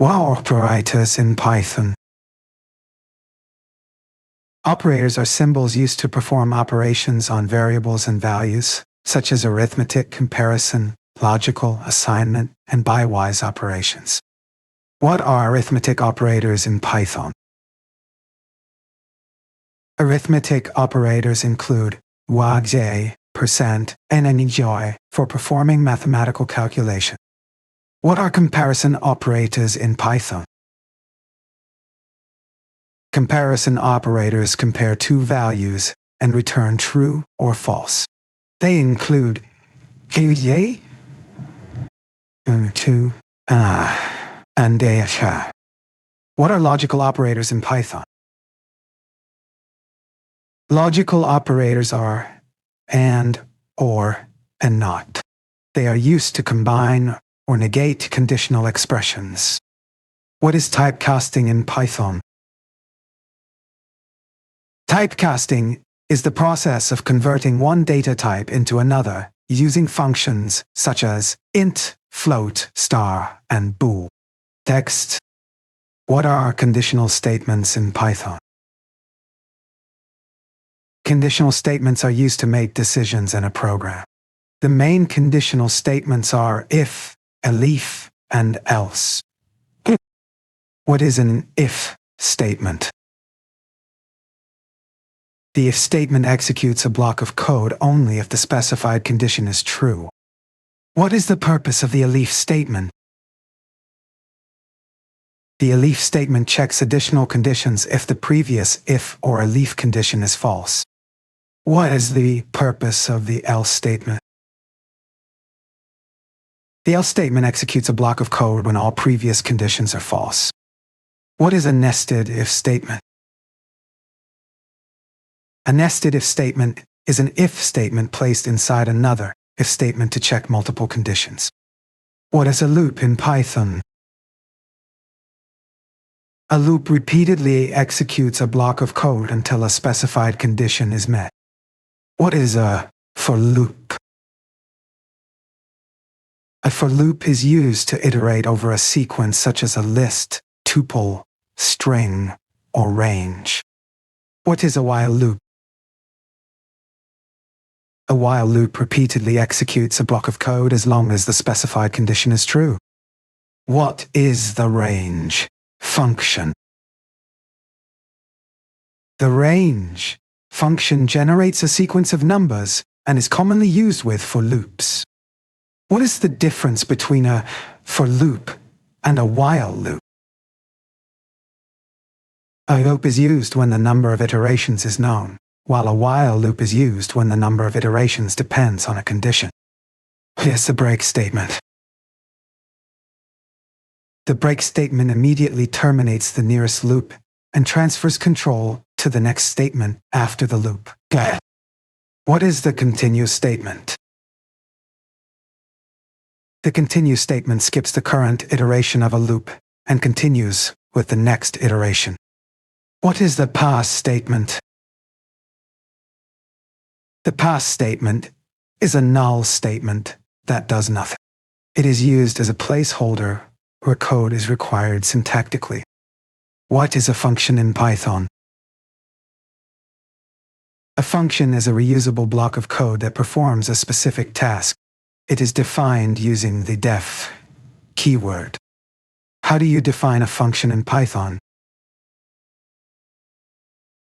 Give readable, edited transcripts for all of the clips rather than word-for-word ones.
What are operators in Python? Operators are symbols used to perform operations on variables and values, such as arithmetic, comparison, logical, assignment, and bitwise operations. What are arithmetic operators in Python? Arithmetic operators include %, and %, for performing mathematical calculation. What are comparison operators in Python? Comparison operators compare two values and return true or false. They include and What are logical operators in Python? Logical operators are and, or, and not. They are used to combine or negate conditional expressions. What is typecasting in Python? Typecasting is the process of converting one data type into another using functions such as int, float, star, and bool. Text. What are conditional statements in Python? Conditional statements are used to make decisions in a program. The main conditional statements are if, elif, and else. What is an if statement? The if statement executes a block of code only if the specified condition is true. What is the purpose of the elif statement? The elif statement checks additional conditions if the previous if or elif condition is false. What is the purpose of the else statement? The else statement executes a block of code when all previous conditions are false. What is a nested if statement? A nested if statement is an if statement placed inside another if statement to check multiple conditions. What is a loop in Python? A loop repeatedly executes a block of code until a specified condition is met. What is a for loop? A for loop is used to iterate over a sequence such as a list, tuple, string, or range. What is a while loop? A while loop repeatedly executes a block of code as long as the specified condition is true. What is the range function? The range function generates a sequence of numbers and is commonly used with for loops. What is the difference between a for loop and a while loop? A loop is used when the number of iterations is known, while a while loop is used when the number of iterations depends on a condition. Here's the break statement. The break statement immediately terminates the nearest loop and transfers control to the next statement after the loop. What is the continue statement? The continue statement skips the current iteration of a loop and continues with the next iteration. What is the pass statement? The pass statement is a null statement that does nothing. It is used as a placeholder where code is required syntactically. What is a function in Python? A function is a reusable block of code that performs a specific task. It is defined using the def keyword. How do you define a function in Python?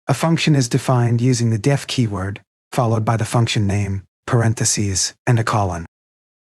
A function is defined using the def keyword, followed by the function name, parentheses, and a colon.